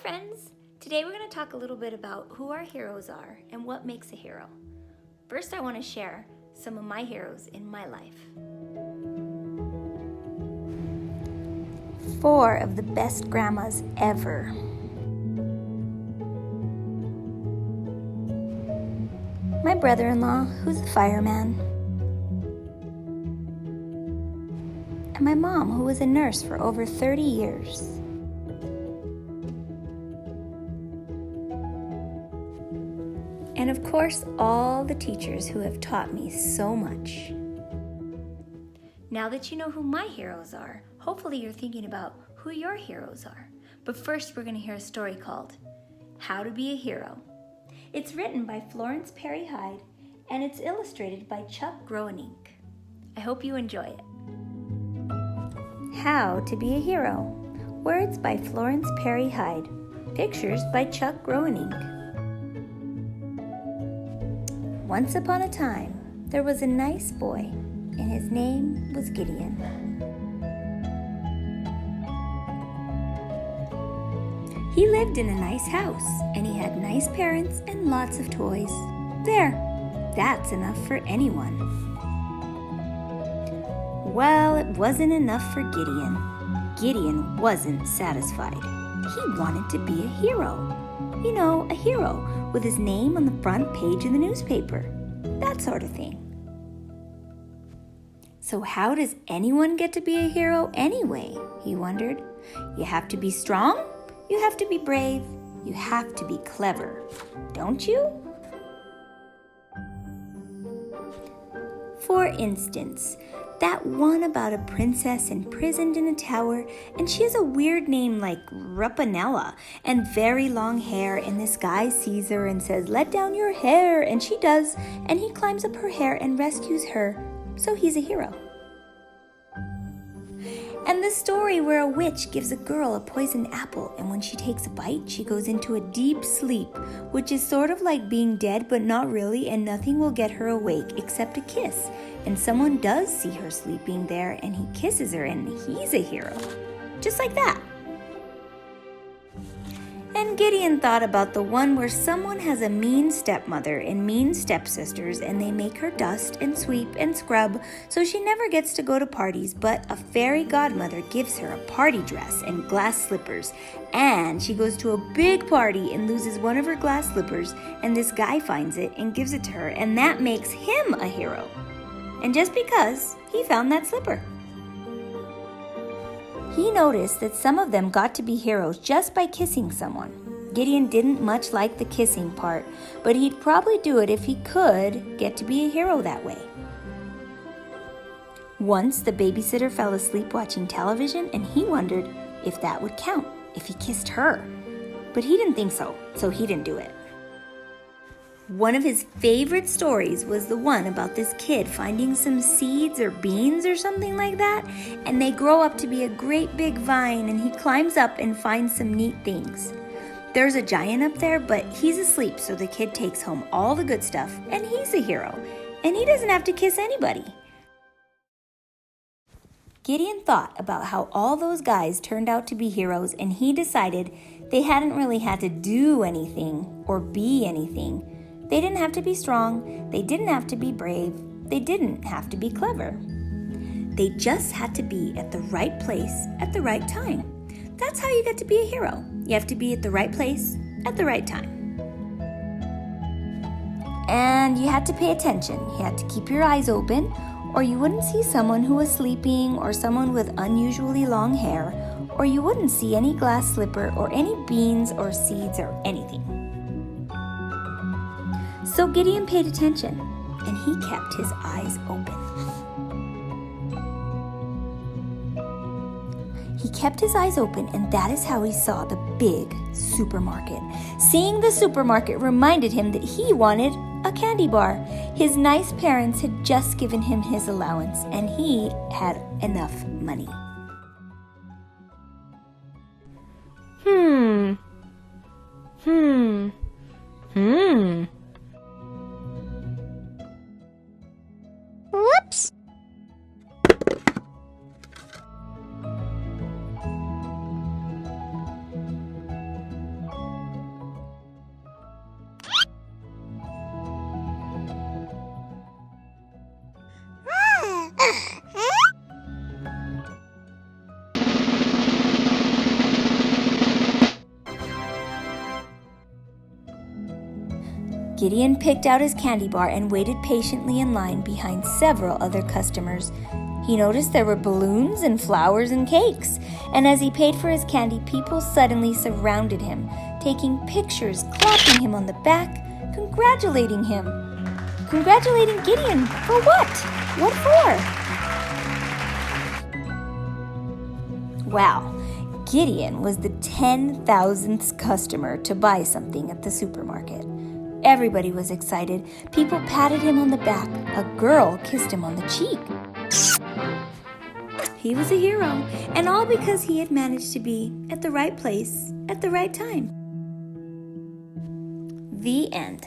friends! Today we're going to talk a little bit about who our heroes are and what makes a hero. First, I want to share some of my heroes in my life. 4 of the best grandmas ever. My brother-in-law, who's a fireman. And my mom, who was a nurse for over 30 years. And of course, all the teachers who have taught me so much. Now that you know who my heroes are, hopefully you're thinking about who your heroes are. But first, we're going to hear a story called How to Be a Hero. It's written by Florence Parry Heide, and it's illustrated by Chuck Groenink. I hope you enjoy it. How to Be a Hero. Words by Florence Parry Heide. Pictures by Chuck Groenink. Once upon a time, there was a nice boy, and his name was Gideon. He lived in a nice house, and he had nice parents and lots of toys. There, that's enough for anyone. Well, it wasn't enough for Gideon. Gideon wasn't satisfied. He wanted to be a hero. You know, a hero with his name on the front page of the newspaper. That sort of thing. So how does anyone get to be a hero anyway? He wondered. You have to be strong, you have to be brave, you have to be clever, don't you? For instance, that one about a princess imprisoned in a tower, and she has a weird name like Rapunella and very long hair, and this guy sees her and says, "Let down your hair," and she does, and he climbs up her hair and rescues her, so he's a hero. And the story where a witch gives a girl a poisoned apple, and when she takes a bite, she goes into a deep sleep, which is sort of like being dead, but not really, and nothing will get her awake except a kiss. And someone does see her sleeping there, and he kisses her, and he's a hero. Just like that. And Gideon thought about the one where someone has a mean stepmother and mean stepsisters, and they make her dust and sweep and scrub so she never gets to go to parties, but a fairy godmother gives her a party dress and glass slippers, and she goes to a big party and loses one of her glass slippers, and this guy finds it and gives it to her, and that makes him a hero. And just because he found that slipper. He noticed that some of them got to be heroes just by kissing someone. Gideon didn't much like the kissing part, but he'd probably do it if he could get to be a hero that way. Once the babysitter fell asleep watching television, and he wondered if that would count if he kissed her. But he didn't think so, so he didn't do it. One of his favorite stories was the one about this kid finding some seeds or beans or something like that, and they grow up to be a great big vine, and he climbs up and finds some neat things. There's a giant up there, but he's asleep, so the kid takes home all the good stuff, and he's a hero, and he doesn't have to kiss anybody. Gideon thought about how all those guys turned out to be heroes, and he decided they hadn't really had to do anything or be anything. They didn't have to be strong, they didn't have to be brave, they didn't have to be clever. They just had to be at the right place at the right time. That's how you get to be a hero. You have to be at the right place at the right time. And you had to pay attention. You had to keep your eyes open, or you wouldn't see someone who was sleeping, or someone with unusually long hair, or you wouldn't see any glass slipper or any beans or seeds or anything. So Gideon paid attention, and he kept his eyes open. He kept his eyes open, and that is how he saw the big supermarket. Seeing the supermarket reminded him that he wanted a candy bar. His nice parents had just given him his allowance, and he had enough money. Whoops! Gideon picked out his candy bar and waited patiently in line behind several other customers. He noticed there were balloons and flowers and cakes, and as he paid for his candy, people suddenly surrounded him, taking pictures, clapping him on the back, congratulating him. Congratulating Gideon for what? What for? Wow, Gideon was the 10,000th customer to buy something at the supermarket. Everybody was excited. People patted him on the back. A girl kissed him on the cheek. He was a hero, and all because he had managed to be at the right place at the right time. The end.